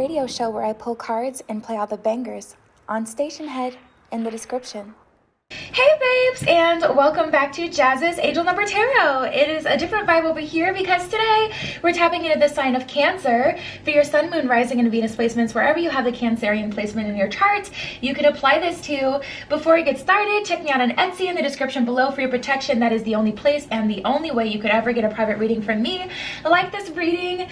radio show where I pull cards and play all the bangers on Stationhead in the description. Hey babes, and welcome back to Jazz's Angel Number Tarot. It is a different vibe over here because today we're tapping into the sign of Cancer for your Sun, Moon, Rising, and Venus placements. Wherever you have the Cancerian placement in your chart, you can apply this to. Before we get started, check me out on Etsy in the description below for your protection. That is the only place and the only way you could ever get a private reading from me. Like this reading,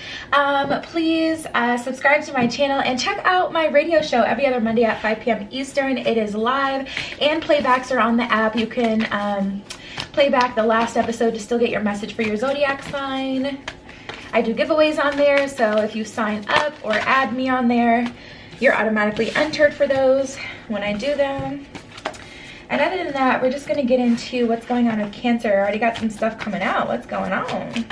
please subscribe to my channel and check out my radio show every other Monday at 5 p.m. Eastern. It is live and playbacks are on the app. You can play back the last episode to still get your message for your Zodiac sign. I do giveaways on there, so if you sign up or add me on there, you're automatically entered for those when I do them. And other than that, we're just going to get into what's going on with Cancer. I already got some stuff coming out. What's going on?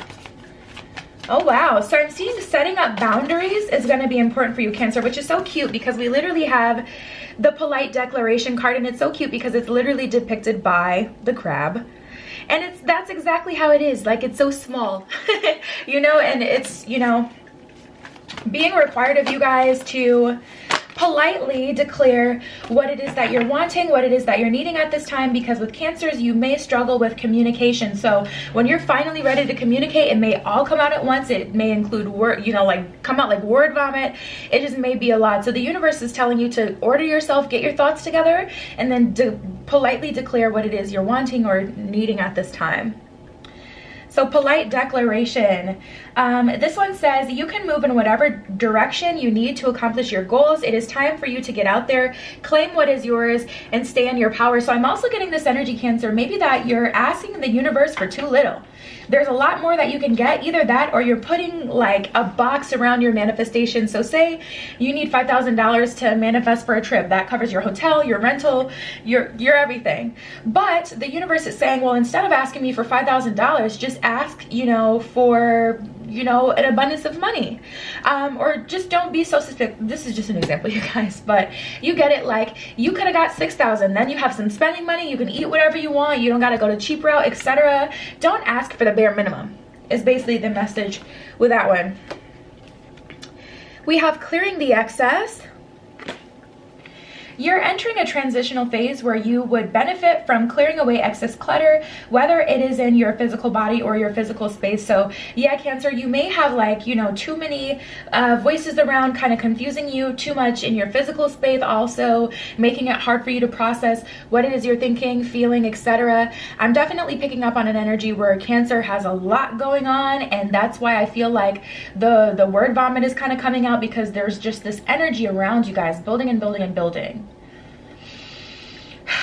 Oh wow, so I'm seeing setting up boundaries is going to be important for you, Cancer, which is so cute because we literally have the polite declaration card, and it's so cute because it's literally depicted by the crab, and that's exactly how it is. Like, it's so small you know, and it's, you know, being required of you guys to politely declare what it is that you're wanting, what it is that you're needing at this time, because with Cancers you may struggle with communication. So when you're finally ready to communicate, it may all come out at once. It may include word, you know, like come out like word vomit. It just may be a lot. So the universe is telling you to order yourself, get your thoughts together, and then politely declare what it is you're wanting or needing at this time. So polite declaration. This one says, you can move in whatever direction you need to accomplish your goals. It is time for you to get out there, claim what is yours, and stay in your power. So I'm also getting this energy, Cancer, maybe that you're asking the universe for too little. There's a lot more that you can get, either that or you're putting like a box around your manifestation. So say you need $5,000 to manifest for a trip. That covers your hotel, your rental, your everything. But the universe is saying, well, instead of asking me for $5,000, just ask, you know, for, you know, an abundance of money. Or just don't be so specific. This is just an example, you guys, but you get it. Like, you could have got $6,000, then you have some spending money, you can eat whatever you want, you don't got to go to cheap route, etc. Don't ask for the bare minimum is basically the message with that one. We have clearing the excess. You're entering a transitional phase where you would benefit from clearing away excess clutter, whether it is in your physical body or your physical space. So yeah, Cancer, you may have, like, you know, too many voices around kind of confusing you, too much in your physical space, also making it hard for you to process what it is you're thinking, feeling, etc. I'm definitely picking up on an energy where Cancer has a lot going on, and that's why I feel like the word vomit is kind of coming out, because there's just this energy around you guys building and building and building.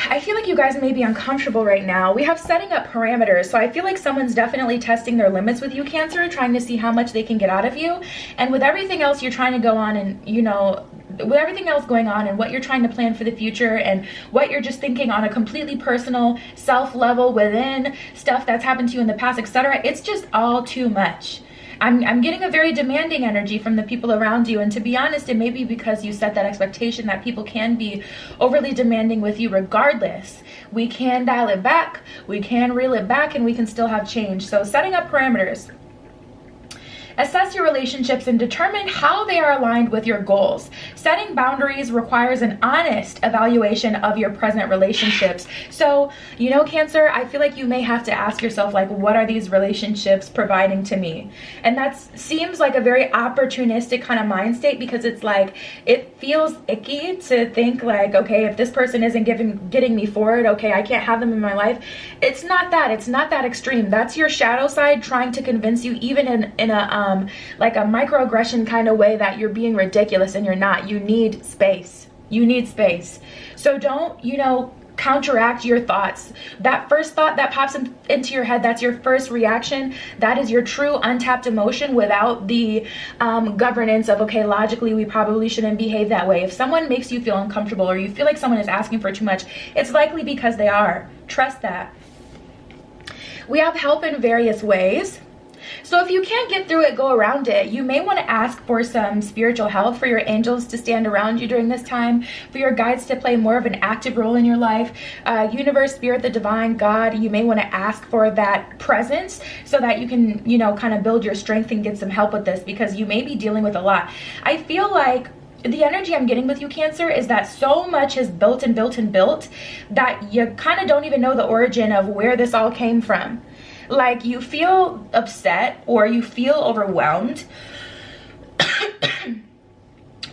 I feel like you guys may be uncomfortable right now. We have setting up parameters. So I feel like someone's definitely testing their limits with you, Cancer, trying to see how much they can get out of you. And with everything else you're trying to go on, and, you know, with everything else going on and what you're trying to plan for the future and what you're just thinking on a completely personal self level within stuff that's happened to you in the past, etc., it's just all too much. I'm getting a very demanding energy from the people around you, and to be honest, it may be because you set that expectation that people can be overly demanding with you regardless. We can dial it back, we can reel it back, and we can still have change. So setting up parameters. Assess your relationships and determine how they are aligned with your goals. Setting boundaries requires an honest evaluation of your present relationships. So, you know, Cancer, I feel like you may have to ask yourself, like, what are these relationships providing to me? And that seems like a very opportunistic kind of mind state, because it's like, it feels icky to think like, okay, if this person isn't getting me forward, okay, I can't have them in my life. It's not that. It's not that extreme. That's your shadow side trying to convince you, even in a like a microaggression kind of way, that you're being ridiculous, and you're not. You need space. You need space. So don't, you know, counteract your thoughts. That first thought that pops into your head, that's your first reaction. That is your true untapped emotion without the governance of, okay, logically we probably shouldn't behave that way. If someone makes you feel uncomfortable, or you feel like someone is asking for too much, it's likely because they are. Trust that. We have help in various ways. So if you can't get through it, go around it. You may want to ask for some spiritual help, for your angels to stand around you during this time, for your guides to play more of an active role in your life. Universe, spirit, the divine, God, you may want to ask for that presence so that you can, you know, kind of build your strength and get some help with this, because you may be dealing with a lot. I feel like the energy I'm getting with you, Cancer, is that so much has built and built and built that you kind of don't even know the origin of where this all came from. Like, you feel upset or you feel overwhelmed.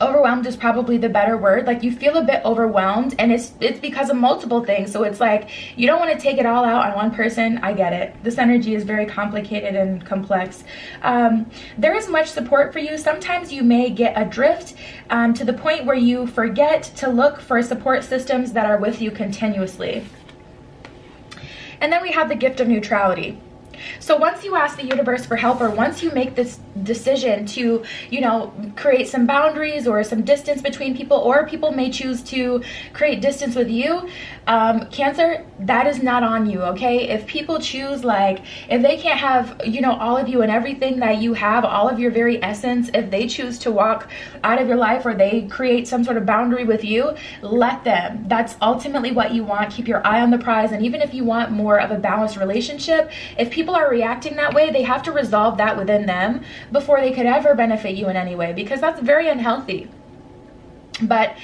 Overwhelmed is probably the better word. Like, you feel a bit overwhelmed, and it's because of multiple things. So it's like you don't want to take it all out on one person. I get it. This energy is very complicated and complex. There is much support for you. Sometimes you may get adrift to the point where you forget to look for support systems that are with you continuously. And then we have the gift of neutrality. So once you ask the universe for help, or once you make this decision to, you know, create some boundaries or some distance between people, or people may choose to create distance with you, Cancer, that is not on you, okay? If people choose, like, if they can't have, you know, all of you and everything that you have, all of your very essence, if they choose to walk out of your life, or they create some sort of boundary with you, let them. That's ultimately what you want. Keep your eye on the prize. And even if you want more of a balanced relationship, if people are reacting that way, they have to resolve that within them before they could ever benefit you in any way, because that's very unhealthy. But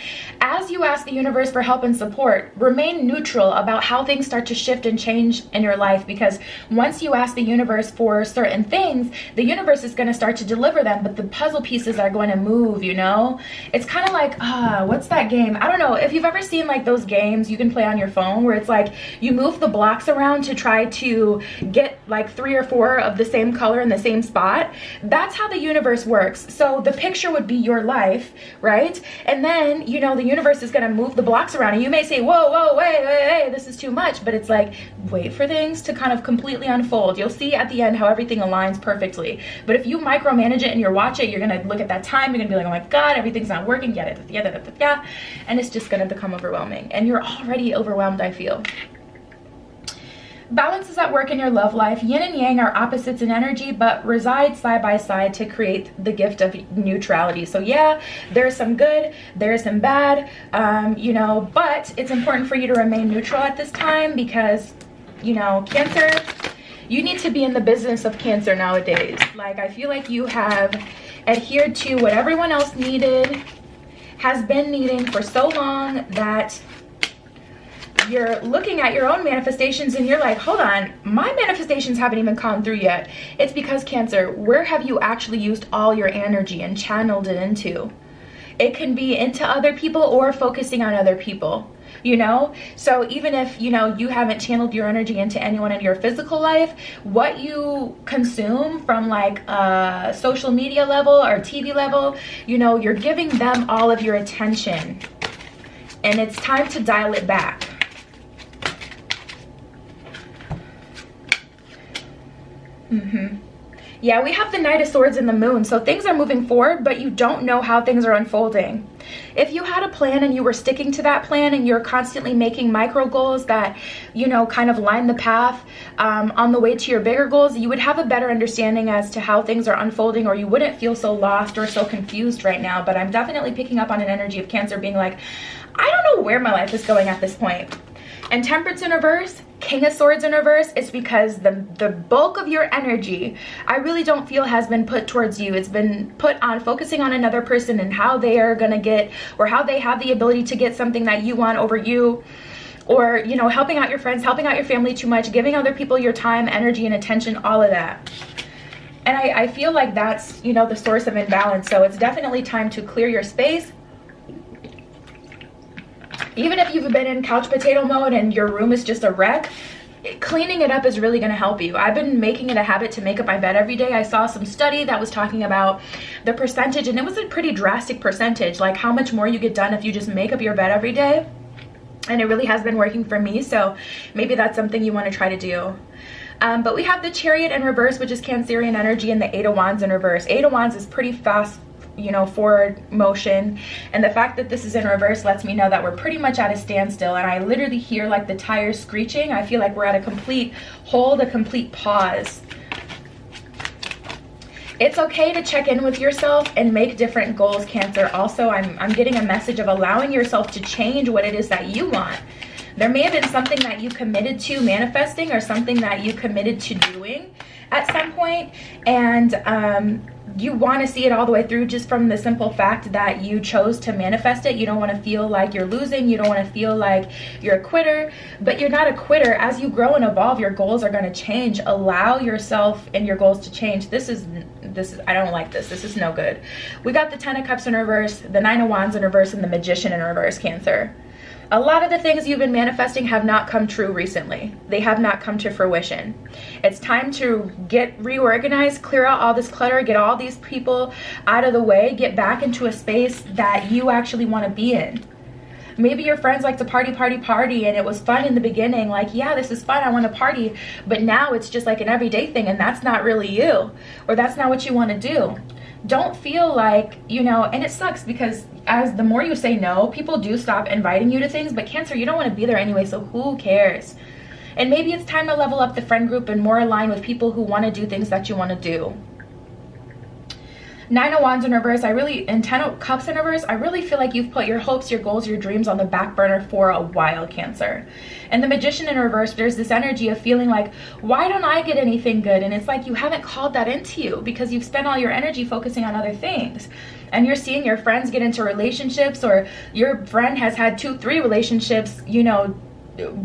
as you ask the universe for help and support, remain neutral about how things start to shift and change in your life, because once you ask the universe for certain things, the universe is going to start to deliver them, but the puzzle pieces are going to move, you know? It's kind of like, what's that game? I don't know if you've ever seen like those games you can play on your phone where it's like you move the blocks around to try to get like 3 or 4 of the same color in the same spot. That's how the universe works. So the picture would be your life, right? And then, you know, the universe is going to move the blocks around, and you may say, whoa, wait, this is too much. But it's like, wait for things to kind of completely unfold. You'll see at the end how everything aligns perfectly. But if you micromanage it and you watch it, you're going to look at that time, you're going to be like, oh my God, everything's not working yet. And it's just going to become overwhelming. And you're already overwhelmed, I feel. Balance is at work in your love life. Yin and yang are opposites in energy, but reside side by side to create the gift of neutrality. So yeah, there's some good, there's some bad, you know, but it's important for you to remain neutral at this time, because, you know, Cancer, you need to be in the business of Cancer nowadays. Like, I feel like you have adhered to what everyone else has been needing for so long, that you're looking at your own manifestations and you're like, hold on, my manifestations haven't even come through yet. It's because, Cancer, where have you actually used all your energy and channeled it into? It can be into other people or focusing on other people, you know? So even if, you know, you haven't channeled your energy into anyone in your physical life, what you consume from like a social media level or TV level, you know, you're giving them all of your attention, and it's time to dial it back. Yeah, we have the Knight of Swords and the Moon, so things are moving forward, but you don't know how things are unfolding. If you had a plan and you were sticking to that plan, and you're constantly making micro goals that, you know, kind of line the path on the way to your bigger goals, you would have a better understanding as to how things are unfolding, or you wouldn't feel so lost or so confused right now. But I'm definitely picking up on an energy of Cancer being like, I don't know where my life is going at this point. And Temperance in reverse, King of Swords in reverse, it's because the bulk of your energy, I really don't feel has been put towards you. It's been put on focusing on another person and how they are going to get, or how they have the ability to get something that you want over you. Or, you know, helping out your friends, helping out your family too much, giving other people your time, energy, and attention, all of that. And I feel like that's, you know, the source of imbalance. So it's definitely time to clear your space. Even if you've been in couch potato mode and your room is just a wreck, cleaning it up is really going to help you. I've been making it a habit to make up my bed every day. I saw some study that was talking about the percentage, and it was a pretty drastic percentage, like how much more you get done if you just make up your bed every day. And it really has been working for me, so maybe that's something you want to try to do. But we have the Chariot in reverse, which is Cancerian energy, and the 8 of Wands in reverse. 8 of Wands is pretty fast, you know, forward motion, and the fact that this is in reverse lets me know that we're pretty much at a standstill, and I literally hear like the tires screeching. I feel like we're at a complete hold, a complete pause. It's okay to check in with yourself and make different goals, Cancer. Also, I'm getting a message of allowing yourself to change what it is that you want. There may have been something that you committed to manifesting or something that you committed to doing at some point, and you want to see it all the way through just from the simple fact that you chose to manifest it. You don't want to feel like you're losing. You don't want to feel like you're a quitter, but you're not a quitter. As you grow and evolve, your goals are going to change. Allow yourself and your goals to change. This is I don't like this. This is no good. We got the 10 of Cups in reverse, the 9 of Wands in reverse, and the Magician in reverse, Cancer. A lot of the things you've been manifesting have not come true recently. They have not come to fruition. It's time to get reorganized, clear out all this clutter, get all these people out of the way, get back into a space that you actually want to be in. Maybe your friends like to party, and it was fun in the beginning. Like, yeah, this is fun, I want to party. But now it's just like an everyday thing, and that's not really you. Or that's not what you want to do. Don't feel like, you know, and it sucks because as the more you say no, people do stop inviting you to things. But Cancer, you don't want to be there anyway, so who cares? And maybe it's time to level up the friend group and more align with people who want to do things that you want to do. 9 of Wands in reverse, and 10 of Cups in reverse, I really feel like you've put your hopes, your goals, your dreams on the back burner for a while, Cancer. And the Magician in reverse, there's this energy of feeling like, why don't I get anything good? And it's like you haven't called that into you because you've spent all your energy focusing on other things. And you're seeing your friends get into relationships, or your friend has had 2-3 relationships, you know,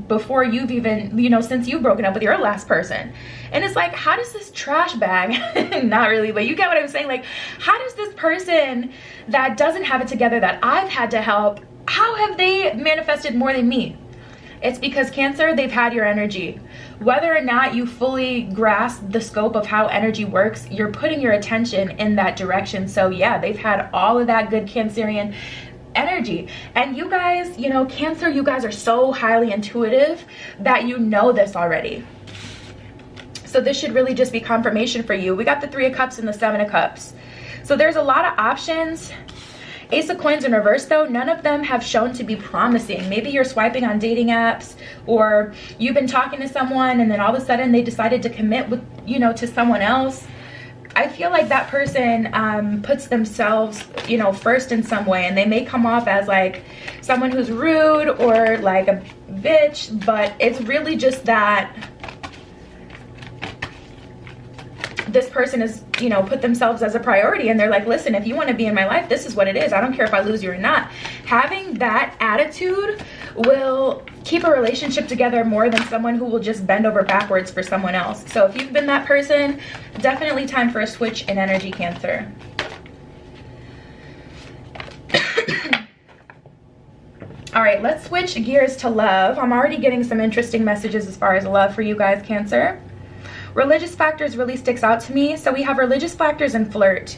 before you've even, you know, since you've broken up with your last person. And it's like, how does this trash bag, not really, but you get what I'm saying, like, how does this person that doesn't have it together that I've had to help, how have they manifested more than me? It's because, Cancer, they've had your energy. Whether or not you fully grasp the scope of how energy works, you're putting your attention in that direction. So yeah, they've had all of that good Cancerian energy. And you guys, you know, Cancer, you guys are so highly intuitive that you know this already. So this should really just be confirmation for you. We got the 3 of Cups and the 7 of Cups. So there's a lot of options. Ace of Coins in reverse, though, none of them have shown to be promising. Maybe you're swiping on dating apps, or you've been talking to someone and then all of a sudden they decided to commit with, you know, to someone else. I feel like that person puts themselves, you know, first in some way, and they may come off as like someone who's rude or like a bitch, but it's really just that this person is, you know, put themselves as a priority, and they're like, listen, if you want to be in my life, this is what it is. I don't care if I lose you or not. Having that attitude will keep a relationship together more than someone who will just bend over backwards for someone else. So if you've been that person, definitely time for a switch in energy, Cancer. All right, let's switch gears to love. I'm already getting some interesting messages as far as love for you guys, Cancer. Religious factors really sticks out to me. So we have religious factors and flirt.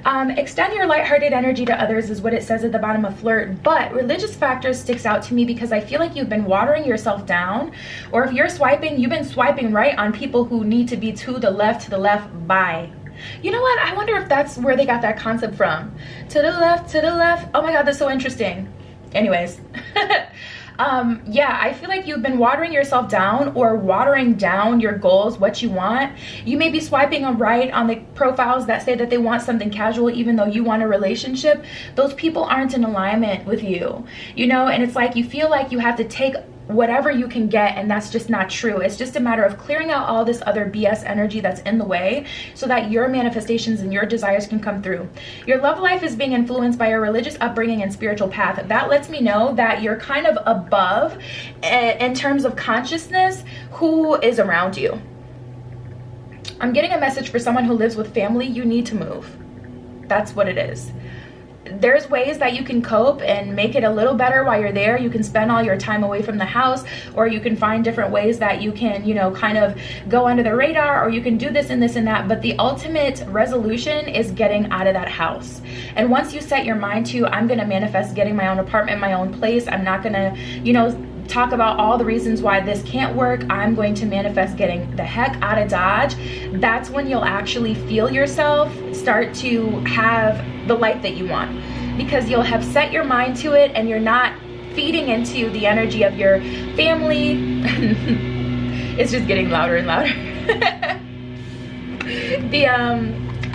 Extend your lighthearted energy to others is what it says at the bottom of flirt, but religious factors sticks out to me because I feel like you've been watering yourself down, or if you're swiping, you've been swiping right on people who need to be to the left, bye. You know what? I wonder if that's where they got that concept from. To the left. Oh my God, that's so interesting. Anyways. Yeah, I feel like you've been watering yourself down or watering down your goals, what you want. You may be swiping right on the profiles that say that they want something casual even though you want a relationship. Those people aren't in alignment with you, you know, and it's like you feel like you have to take whatever you can get, and that's just not true. It's just a matter of clearing out all this other BS energy that's in the way so that your manifestations and your desires can come through. Your love life is being influenced by your religious upbringing and spiritual path. That lets me know that you're kind of above in terms of consciousness who is around you. I'm getting a message for someone who lives with family. You need to move. That's what it is. There's ways that you can cope and make it a little better while you're there. You can spend all your time away from the house, or you can find different ways that you can, you know, kind of go under the radar, or you can do this and this and that. But the ultimate resolution is getting out of that house. And once you set your mind to, I'm going to manifest getting my own apartment, my own place. I'm not going to, you know, talk about all the reasons why this can't work. I'm going to manifest getting the heck out of Dodge. That's when you'll actually feel yourself start to have the life that you want, because you'll have set your mind to it and you're not feeding into the energy of your family. It's just getting louder and louder.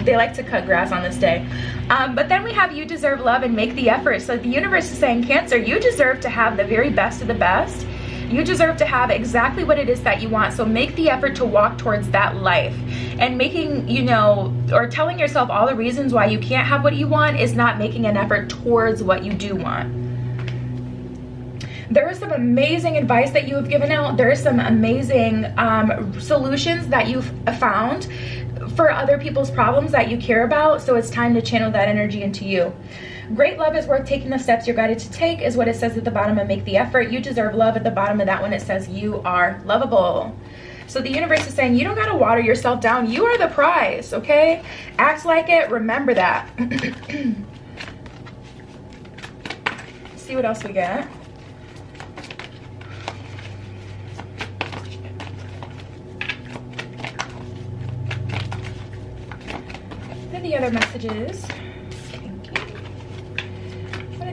They like to cut grass on this day. But then we have you deserve love and make the effort. So the universe is saying, Cancer, you deserve to have the very best of the best. You deserve to have exactly what it is that you want. So make the effort to walk towards that life. And making, you know, or telling yourself all the reasons why you can't have what you want is not making an effort towards what you do want. There is some amazing advice that you have given out. There are some amazing solutions that you've found for other people's problems that you care about. So it's time to channel that energy into you. Great love is worth taking the steps you're guided to take is what it says at the bottom of make the effort. You deserve love at the bottom of that one. It says you are lovable. So the universe is saying you don't got to water yourself down. You are the prize, okay? Act like it. Remember that. See what else we get. What are the other messages?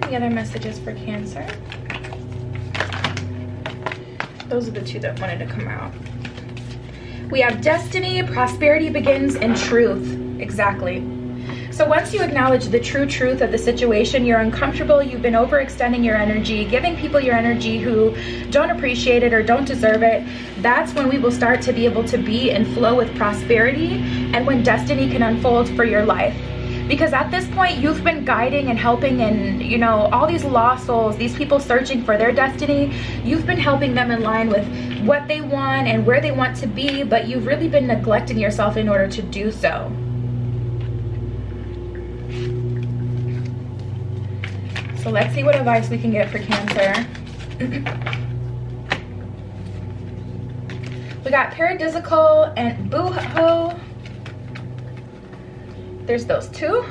The other messages for Cancer? Those are the two that wanted to come out. We have destiny, prosperity begins, and truth. Exactly. So once you acknowledge the true truth of the situation, you're uncomfortable, you've been overextending your energy, giving people your energy who don't appreciate it or don't deserve it, that's when we will start to be able to be and flow with prosperity, and when destiny can unfold for your life. Because at this point, you've been guiding and helping, and you know, all these lost souls, these people searching for their destiny, you've been helping them in line with what they want and where they want to be, but you've really been neglecting yourself in order to do so. So let's see what advice we can get for Cancer. We got paradisical and boo-hoo. There's those two.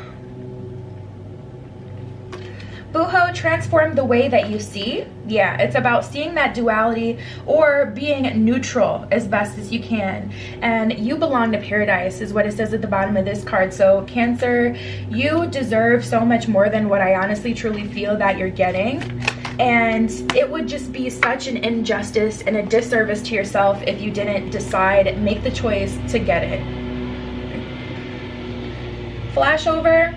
Boo-hoo, transform the way that you see. Yeah, it's about seeing that duality or being neutral as best as you can. And you belong to paradise is what it says at the bottom of this card. So Cancer, you deserve so much more than what I honestly truly feel that you're getting. And it would just be such an injustice and a disservice to yourself if you didn't decide, make the choice to get it. Flash over.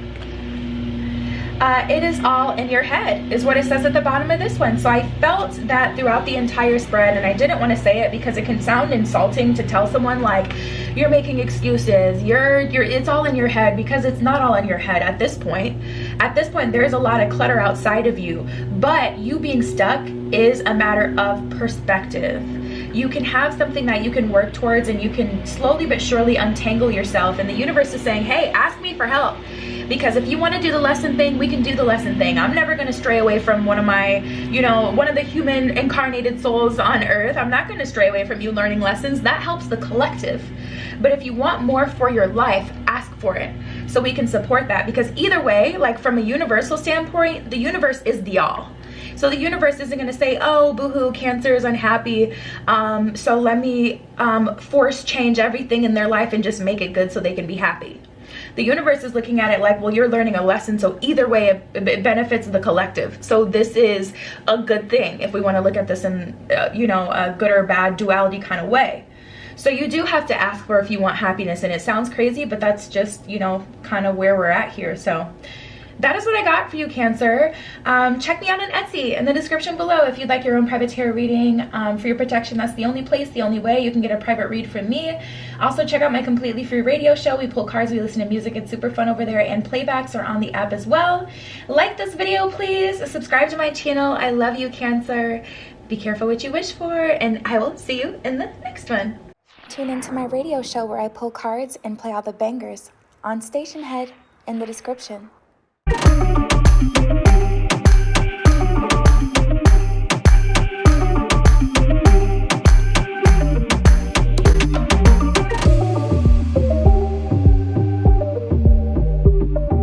It is all in your head is what it says at the bottom of this one. So I felt that throughout the entire spread, and I didn't want to say it because it can sound insulting to tell someone like you're making excuses, it's all in your head, because it's not all in your head at this point. At this point, there's a lot of clutter outside of you, but you being stuck is a matter of perspective. You can have something that you can work towards, and you can slowly but surely untangle yourself, and the universe is saying, hey, ask me for help. Because if you want to do the lesson thing, we can do the lesson thing. I'm never going to stray away from one of my, one of the human incarnated souls on earth. I'm not going to stray away from you learning lessons. That helps the collective. But if you want more for your life, ask for it so we can support that. Because either way, like from a universal standpoint, the universe is the all. So the universe isn't going to say, oh, boohoo, Cancer is unhappy, so let me force change everything in their life and just make it good so they can be happy. The universe is looking at it like, well, you're learning a lesson, so either way it benefits the collective. So this is a good thing if we want to look at this in, a good or bad duality kind of way. So you do have to ask for if you want happiness, and it sounds crazy, but that's just, kind of where we're at here. So that is what I got for you, Cancer. Check me out on Etsy in the description below if you'd like your own private tarot reading for your protection. That's the only place, the only way you can get a private read from me. Also, check out my completely free radio show. We pull cards, we listen to music. It's super fun over there, and playbacks are on the app as well. Like this video, please. Subscribe to my channel. I love you, Cancer. Be careful what you wish for, and I will see you in the next one. Tune into my radio show where I pull cards and play all the bangers on Stationhead in the description.